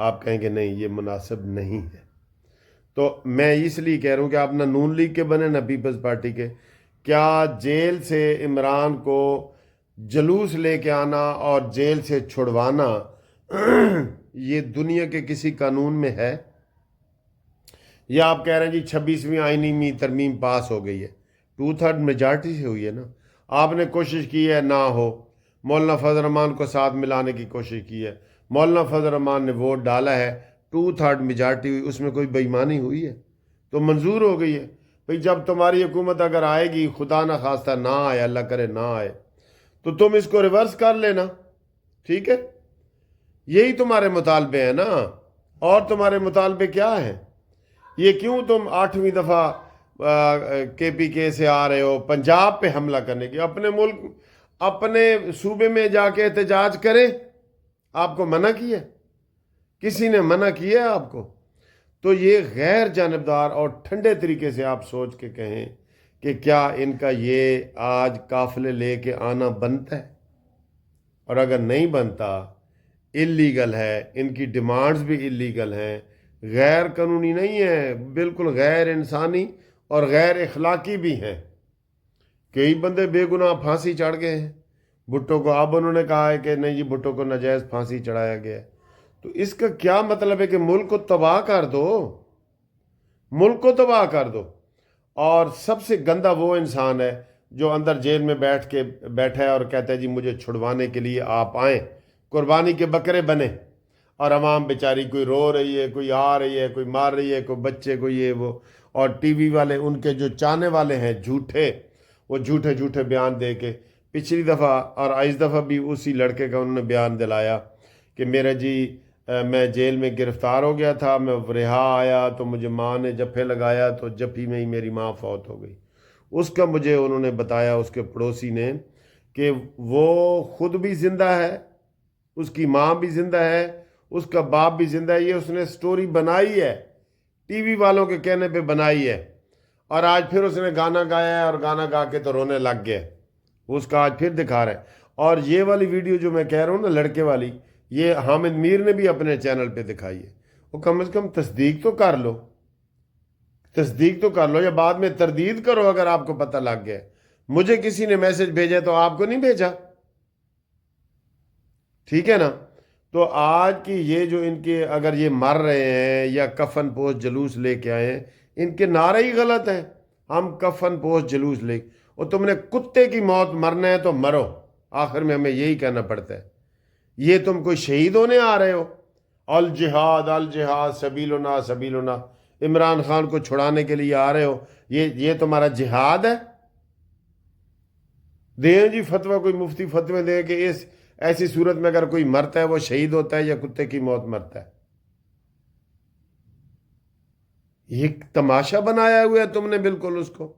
آپ کہیں کہ نہیں یہ مناسب نہیں ہے. تو میں اس لیے کہہ رہا ہوں کہ آپ نہ نون لیگ کے بنے نہ پیپلز پارٹی کے. کیا جیل سے عمران کو جلوس لے کے آنا اور جیل سے چھڑوانا یہ دنیا کے کسی قانون میں ہے؟ یا آپ کہہ رہے ہیں جی 26ویں آئینی ترمیم پاس ہو گئی ہے، 2/3 میجارٹی سے ہوئی ہے نا. آپ نے کوشش کی ہے نہ ہو، مولانا فضل الرحمان کو ساتھ ملانے کی کوشش کی ہے، مولانا فضل الرحمان نے ووٹ ڈالا ہے، 2/3 میجارٹی ہوئی، اس میں کوئی بے ایمانی ہوئی ہے تو منظور ہو گئی ہے. بھئی جب تمہاری حکومت اگر آئے گی، خدا نہ خواستہ نہ آئے، اللہ کرے نہ آئے، تو تم اس کو ریورس کر لینا. ٹھیک ہے، یہی تمہارے مطالبے ہیں نا. اور تمہارے مطالبے کیا ہیں؟ یہ کیوں تم 8ویں دفعہ KPK سے آ رہے ہو پنجاب پہ حملہ کرنے کی؟ اپنے ملک اپنے صوبے میں جا کے احتجاج کریں. آپ کو منع کیا ہے؟ کسی نے منع کیا ہے آپ کو؟ تو یہ غیر جانبدار اور ٹھنڈے طریقے سے آپ سوچ کے کہیں کہ کیا ان کا یہ آج قافلے لے کے آنا بنتا ہے؟ اور اگر نہیں بنتا، اللیگل ہے، ان کی ڈیمانڈز بھی اللیگل ہیں، غیر قانونی نہیں ہے، بالکل غیر انسانی اور غیر اخلاقی بھی ہیں. کئی بندے بے گناہ پھانسی چڑھ گئے ہیں. بھٹو کو اب انہوں نے کہا ہے کہ نہیں جی بھٹو کو ناجائز پھانسی چڑھایا گیا ہے. تو اس کا کیا مطلب ہے کہ ملک کو تباہ کر دو، ملک کو تباہ کر دو. اور سب سے گندا وہ انسان ہے جو اندر جیل میں بیٹھا ہے اور کہتا ہے جی مجھے چھڑوانے کے لیے آپ آئیں، قربانی کے بکرے بنے، اور عوام بیچاری کوئی رو رہی ہے، کوئی آ رہی ہے، کوئی مار رہی ہے، کوئی بچے کو یہ وہ. اور ٹی وی والے ان کے جو چاہنے والے ہیں جھوٹے، وہ جھوٹے جھوٹے بیان دے کے پچھلی دفعہ اور اس دفعہ بھی اسی لڑکے کا انہوں نے بیان دلایا کہ میرا جی میں جیل میں گرفتار ہو گیا تھا، میں رہا آیا تو مجھے ماں نے جفے لگایا تو جفی میں ہی میری ماں فوت ہو گئی. اس کا مجھے انہوں نے بتایا، اس کے پڑوسی نے، کہ وہ خود بھی زندہ ہے، اس کی ماں بھی زندہ ہے، اس کا باپ بھی زندہ ہے. یہ اس نے سٹوری بنائی ہے، ٹی وی والوں کے کہنے پہ بنائی ہے. اور آج پھر اس نے گانا گایا ہے اور گانا گا کے تو رونے لگ گیا. اس کا آج پھر دکھا رہا ہے. اور یہ والی ویڈیو جو میں کہہ رہا ہوں نا لڑکے والی، یہ حامد میر نے بھی اپنے چینل پہ دکھائی ہے. وہ کم از کم تصدیق تو کر لو، تصدیق تو کر لو، یا بعد میں تردید کرو اگر آپ کو پتہ لگ گیا. مجھے کسی نے میسج بھیجا تو آپ کو نہیں بھیجا. ٹھیک ہے نا. تو آج کی یہ جو ان کے اگر یہ مر رہے ہیں یا کفن پوش جلوس لے کے آئے ہیں، ان کے نعرے ہی غلط ہیں. ہم کفن پوش جلوس لے، اور تم نے کتے کی موت مرنا ہے تو مرو، آخر میں ہمیں یہی کہنا پڑتا ہے. یہ تم کوئی شہید ہونے آ رہے ہو؟ الجہاد الجہاد سبیلنا سبیلنا، عمران خان کو چھڑانے کے لیے آ رہے ہو، یہ تمہارا جہاد ہے؟ دیں جی فتویٰ، کوئی مفتی فتوے دے کہ اس ایسی صورت میں اگر کوئی مرتا ہے وہ شہید ہوتا ہے یا کتے کی موت مرتا ہے. یہ تماشا بنایا ہوا ہے تم نے بالکل اس کو.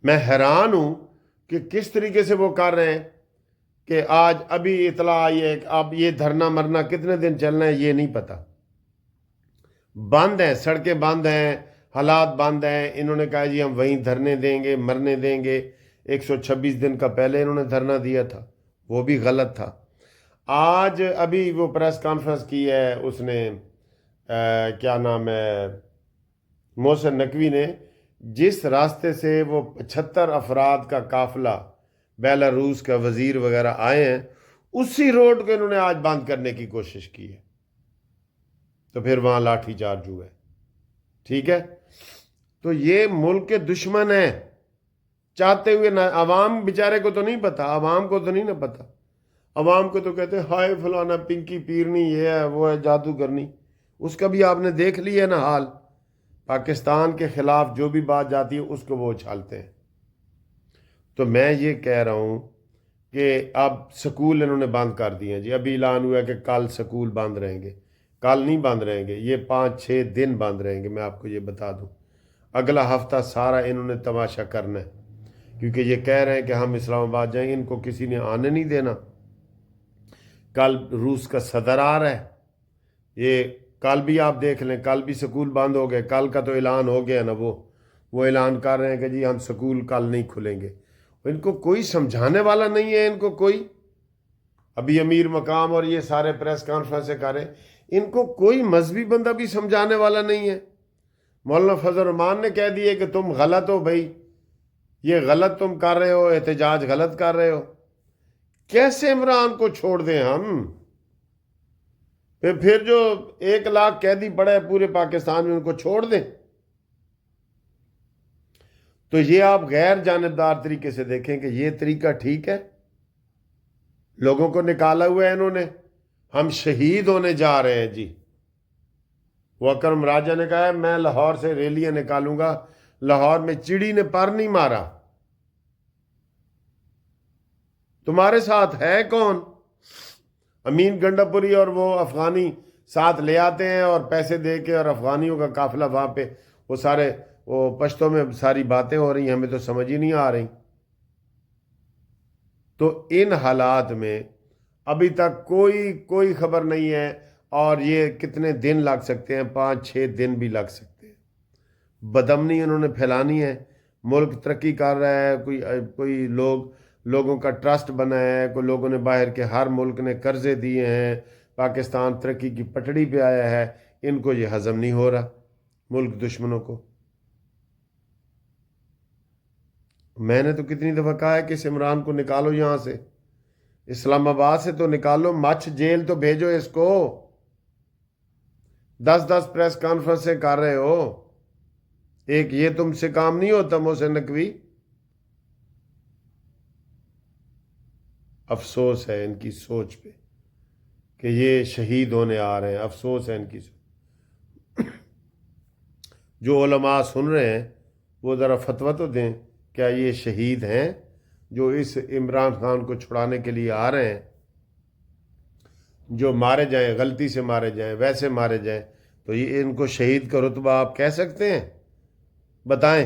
میں حیران ہوں کہ کس طریقے سے وہ کر رہے ہیں کہ آج ابھی اطلاع آئی ہے کہ اب یہ دھرنا مرنا کتنے دن چلنا ہے یہ نہیں پتا. بند ہیں، سڑکیں بند ہیں، حالات بند ہیں. انہوں نے کہا جی ہم وہیں دھرنے دیں گے، مرنے دیں گے. 126 دن کا پہلے انہوں نے دھرنا دیا تھا، وہ بھی غلط تھا. آج ابھی وہ پریس کانفرنس کی ہے اس نے، کیا نام ہے، محسن نقوی نے، جس راستے سے وہ 75 افراد کا قافلہ بیلاروس کا وزیر وغیرہ آئے ہیں، اسی روڈ کو انہوں نے آج بند کرنے کی کوشش کی ہے. تو پھر وہاں لاٹھی چارج ہوا ہے. ٹھیک ہے. تو یہ ملک کے دشمن ہیں چاہتے ہوئے نہ. عوام بیچارے کو تو نہیں پتا، عوام کو تو نہیں نہ پتا. عوام کو تو کہتے ہیں ہائے فلانا پنکی پیرنی، یہ ہے وہ ہے جادوگرنی. اس کا بھی آپ نے دیکھ لی ہے نا حال. پاکستان کے خلاف جو بھی بات جاتی ہے اس کو وہ اچھالتے ہیں. تو میں یہ کہہ رہا ہوں کہ اب سکول انہوں نے بند کر دیے ہیں جی. ابھی اعلان ہوا ہے کہ کل سکول بند رہیں گے. کل نہیں بند رہیں گے، یہ 5-6 دن بند رہیں گے. میں آپ کو یہ بتا دوں، اگلا ہفتہ سارا انہوں نے تماشا کرنا ہے، کیونکہ یہ کہہ رہے ہیں کہ ہم اسلام آباد جائیں گے. ان کو کسی نے آنے نہیں دینا. کل روس کا صدر آ رہا ہے. یہ کل بھی آپ دیکھ لیں، کل بھی سکول بند ہو گئے. کل کا تو اعلان ہو گیا نا، وہ اعلان کر رہے ہیں کہ جی ہم سکول کل نہیں کھلیں گے. ان کو کوئی سمجھانے والا نہیں ہے، ان کو کوئی. ابھی امیر مقام اور یہ سارے پریس کانفرنسیں کر رہے ہیں، ان کو کوئی مذہبی بندہ بھی سمجھانے والا نہیں ہے۔ مولانا فضل الرحمان نے کہہ دیے کہ تم غلط ہو بھائی، یہ غلط تم کر رہے ہو، احتجاج غلط کر رہے ہو۔ کیسے عمران کو چھوڑ دیں ہم؟ پھر جو 1 لاکھ قیدی پڑے ہیں پورے پاکستان میں، ان کو چھوڑ دیں؟ تو یہ آپ غیر جانبدار طریقے سے دیکھیں کہ یہ طریقہ ٹھیک ہے؟ لوگوں کو نکالا ہوا ہے انہوں نے، ہم شہید ہونے جا رہے ہیں جی۔ وہ اکرم راجہ نے کہا ہے میں لاہور سے ریلیاں نکالوں گا، لاہور میں چڑی نے پر نہیں مارا۔ تمہارے ساتھ ہے کون؟ امین گنڈا پوری اور وہ افغانی ساتھ لے آتے ہیں اور پیسے دے کے، اور افغانیوں کا قافلہ وہاں پہ، وہ سارے وہ پشتوں میں ساری باتیں ہو رہی ہیں، ہمیں تو سمجھ ہی نہیں آ رہی۔ تو ان حالات میں ابھی تک کوئی خبر نہیں ہے، اور یہ کتنے دن لگ سکتے ہیں، 5-6 دن بھی لگ سکتے ہیں۔ بدامنی انہوں نے پھیلانی ہے، ملک ترقی کر رہا ہے، کوئی لوگوں کا ٹرسٹ بنا ہے، کوئی لوگوں نے باہر کے ہر ملک نے قرضے دیے ہیں، پاکستان ترقی کی پٹڑی پہ آیا ہے، ان کو یہ ہضم نہیں ہو رہا، ملک دشمنوں کو۔ میں نے تو کتنی دفعہ کہا ہے کہ اس عمران کو نکالو یہاں سے، اسلام آباد سے تو نکالو، مچھ جیل تو بھیجو اس کو۔ 10 پریس کانفرنسیں کر رہے ہو، ایک یہ تم سے کام نہیں ہوتا محسن نقوی؟ افسوس ہے ان کی سوچ پہ کہ یہ شہید ہونے آ رہے ہیں، افسوس ہے ان کی سوچ۔ جو علماء سن رہے ہیں وہ ذرا فتویٰ تو دیں، کیا یہ شہید ہیں جو اس عمران خان کو چھڑانے کے لیے آ رہے ہیں؟ جو مارے جائیں، غلطی سے مارے جائیں، ویسے مارے جائیں، تو یہ ان کو شہید کا رتبہ آپ کہہ سکتے ہیں؟ بتائیں۔